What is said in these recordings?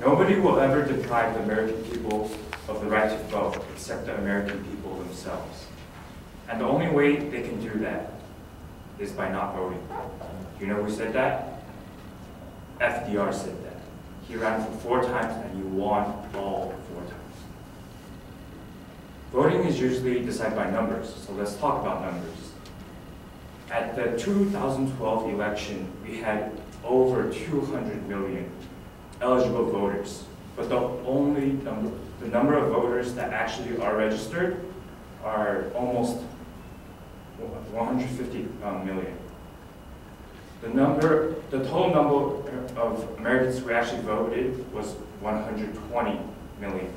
Nobody will ever deprive the American people of the right to vote except the American people themselves. And the only way they can do that is by not voting. Do you know who said that? FDR said that. He ran for 4 times and he won all 4 times. Voting is usually decided by numbers, so let's talk about numbers. At the 2012 election, we had over 200 million eligible voters, but the number of voters that actually are registered are almost 150 million. The total number of Americans who actually voted was 120 million.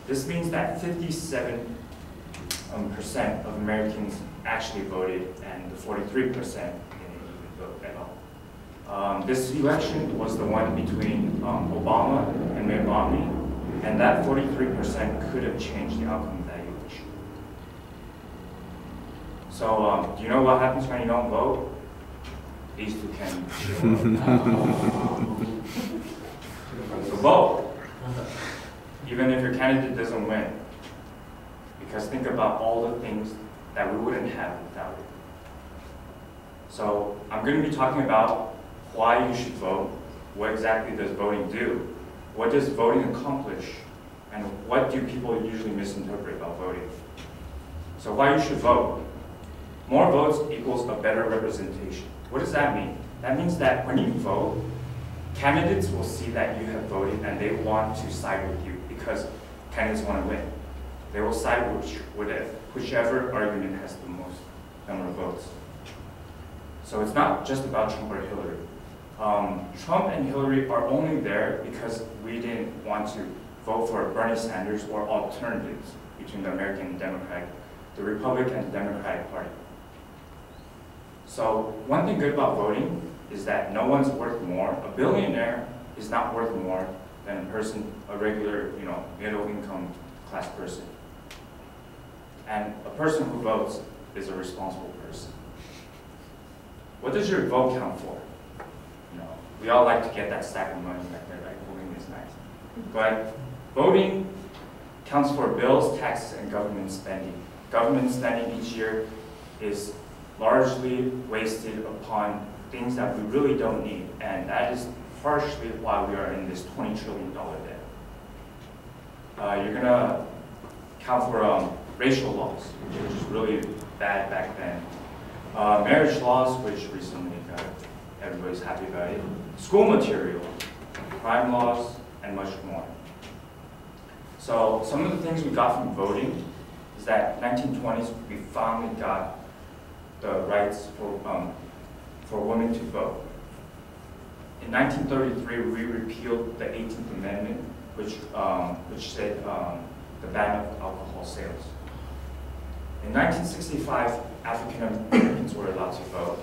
This means that 57% of Americans actually voted, and the 43% didn't even vote at all. This election was the one between Obama and Mitt Romney, and that 43% could have changed the outcome of that election. So, do you know what happens when you don't vote? These two can So vote, even if your candidate doesn't win. Because think about all the things that we wouldn't have without it. So I'm going to be talking about why you should vote, what exactly does voting do, what does voting accomplish, and what do people usually misinterpret about voting. So why you should vote. More votes equals a better representation. What does that mean? That means that when you vote, candidates will see that you have voted and they want to side with you because candidates want to win. They will side with whichever argument has the most number of votes. So it's not just about Trump or Hillary. Trump and Hillary are only there because we didn't want to vote for Bernie Sanders or alternatives between the American Democratic, the Republican and Democratic Party. So one thing good about voting is that no one's worth more. A billionaire is not worth more than a regular, middle income class person. And a person who votes is a responsible person. What does your vote count for? We all like to get that stack of money back there, like voting is nice. But voting counts for bills, taxes, and government spending. Government spending each year is largely wasted upon things that we really don't need, and that is partially why we are in this $20 trillion debt. You're gonna count for racial laws, which was really bad back then. Marriage laws, which recently everybody's happy about it. School material, crime laws, and much more. So some of the things we got from voting is that 1920s we finally got the rights for women to vote. In 1933, we repealed the 18th Amendment, which said the ban of alcohol sales. In 1965, African Americans were allowed to vote.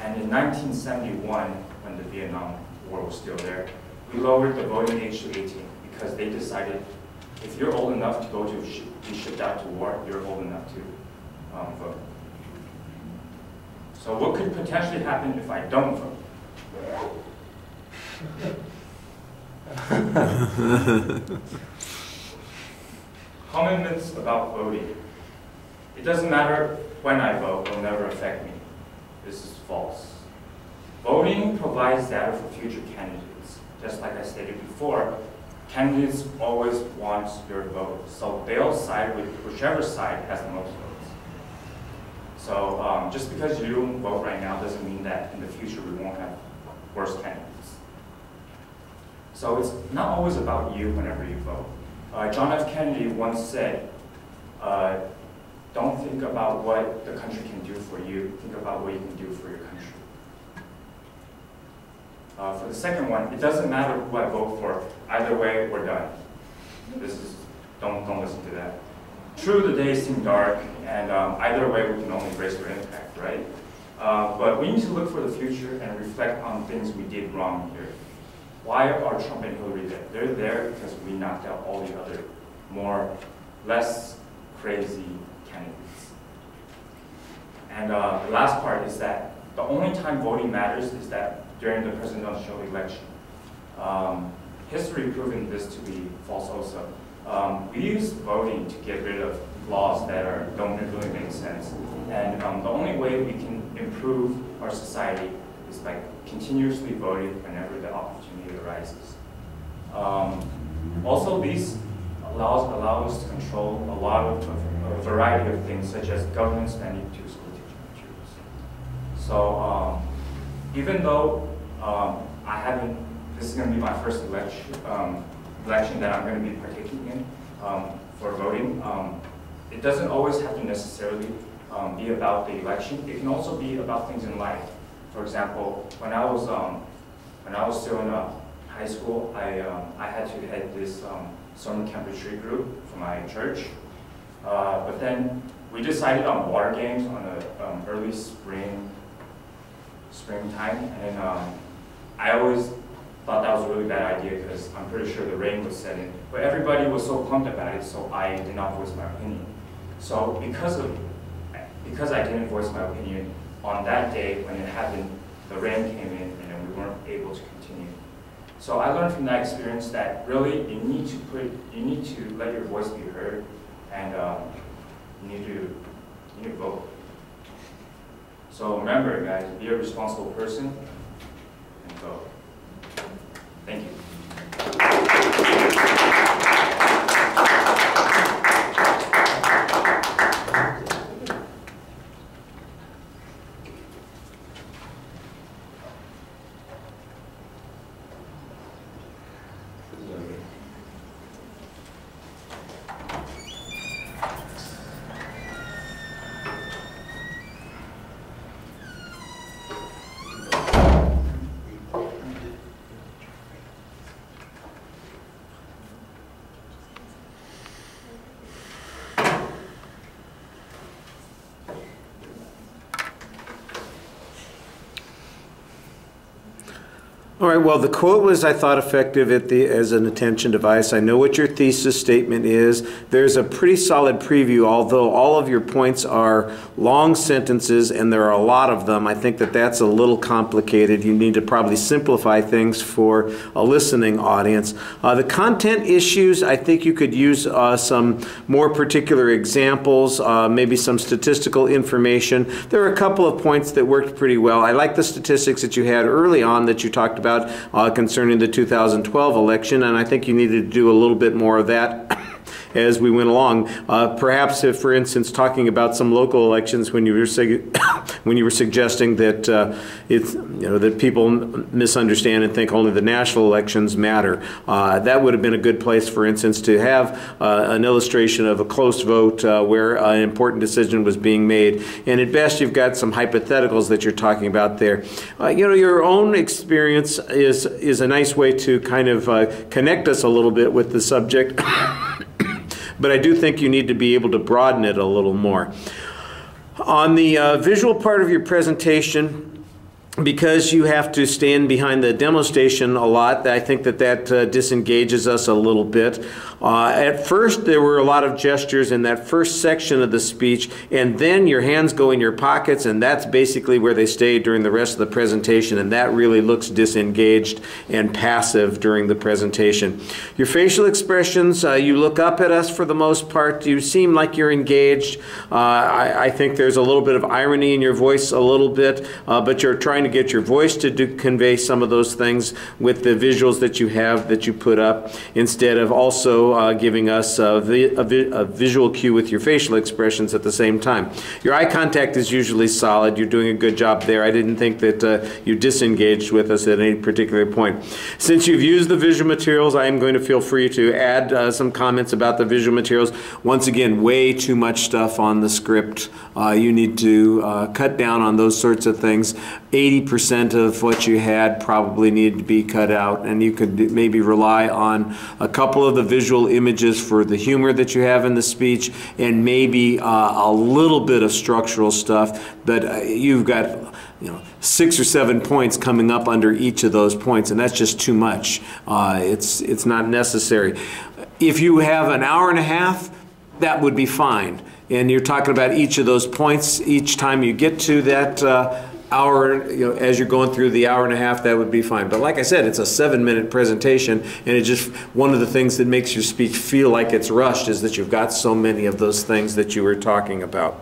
And in 1971, when the Vietnam War was still there, we lowered the voting age to 18 because they decided if you're old enough to be shipped out to war, you're old enough to vote. So what could potentially happen if I don't vote? Common myths about voting. It doesn't matter when I vote, it will never affect me. This is false. Voting provides data for future candidates. Just like I stated before, candidates always want your vote, so they'll side with whichever side has the most votes. So just because you don't vote right now doesn't mean that in the future we won't have worse candidates. So it's not always about you whenever you vote. John F. Kennedy once said, don't think about what the country can do for you, think about what you can do for your country. For the second one, it doesn't matter who I vote for, either way, we're done. Don't listen to that. True, the days seem dark, and either way, we can only brace for impact, right? But we need to look for the future and reflect on things we did wrong here. Why are Trump and Hillary there? They're there because we knocked out all the other, less crazy candidates. And the last part is that the only time voting matters is that during the presidential election. history proven this to be false also. We use voting to get rid of laws that don't really make sense. And the only way we can improve our society is by continuously voting whenever the opportunity arises. Also, these laws allow us to control a variety of things, such as government spending to school teaching materials. So even though this is going to be my first election that I'm going to be partaking in for voting, it doesn't always have to necessarily be about the election. It can also be about things in life. For example, when I was still in high school, I had to head this summer camp retreat group for my church. But then we decided on water games on the early springtime, and I always thought that was a really bad idea because I'm pretty sure the rain was setting. But everybody was so pumped about it, so I did not voice my opinion. So because I didn't voice my opinion on that day when it happened, the rain came in and we weren't able to continue. So I learned from that experience that really you need to let your voice be heard, and you need to vote. So remember, guys, be a responsible person and vote. Thank you. All right, well, the quote was, I thought, effective as an attention device. I know what your thesis statement is. There's a pretty solid preview, although all of your points are long sentences, and there are a lot of them. I think that that's a little complicated. You need to probably simplify things for a listening audience. The content issues, I think you could use some more particular examples, maybe some statistical information. There are a couple of points that worked pretty well. I like the statistics that you had early on that you talked about concerning the 2012 election, and I think you needed to do a little bit more of that as we went along. Perhaps if, for instance, talking about some local elections when you were suggesting that that people misunderstand and think only the national elections matter, that would have been a good place, for instance, to have an illustration of a close vote where an important decision was being made. And at best, you've got some hypotheticals that you're talking about there. Your own experience is a nice way to kind of connect us a little bit with the subject. But I do think you need to be able to broaden it a little more. On the visual part of your presentation, because you have to stand behind the demo station a lot, I think that disengages us a little bit. At first, there were a lot of gestures in that first section of the speech, and then your hands go in your pockets, and that's basically where they stay during the rest of the presentation, and that really looks disengaged and passive during the presentation. Your facial expressions, you look up at us for the most part. You seem like you're engaged. I think there's a little bit of irony in your voice a little bit, but you're trying to get your voice to convey some of those things with the visuals that you have that you put up, instead of also giving us a visual cue with your facial expressions at the same time. Your eye contact is usually solid. You're doing a good job there. I didn't think that you disengaged with us at any particular point. Since you've used the visual materials, I am going to feel free to add some comments about the visual materials. Once again, way too much stuff on the script. You need to cut down on those sorts of things. 80% of what you had probably needed to be cut out, and you could maybe rely on a couple of the visual images for the humor that you have in the speech, and maybe a little bit of structural stuff, but you've got 6 or 7 points coming up under each of those points, and that's just too much. It's not necessary. If you have an hour and a half, that would be fine, and you're talking about each of those points each time you get to that hour, you know, as you're going through the hour and a half, that would be fine. But like I said, it's a 7-minute presentation, and it just, one of the things that makes your speech feel like it's rushed is that you've got so many of those things that you were talking about.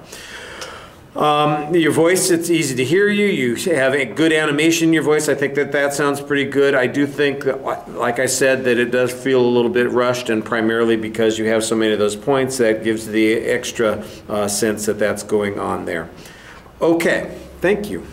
Your voice, it's easy to hear you. You have a good animation in your voice. I think that that sounds pretty good. I do think that, like I said, that it does feel a little bit rushed, and primarily because you have so many of those points, that gives the extra sense that that's going on there. Okay, thank you.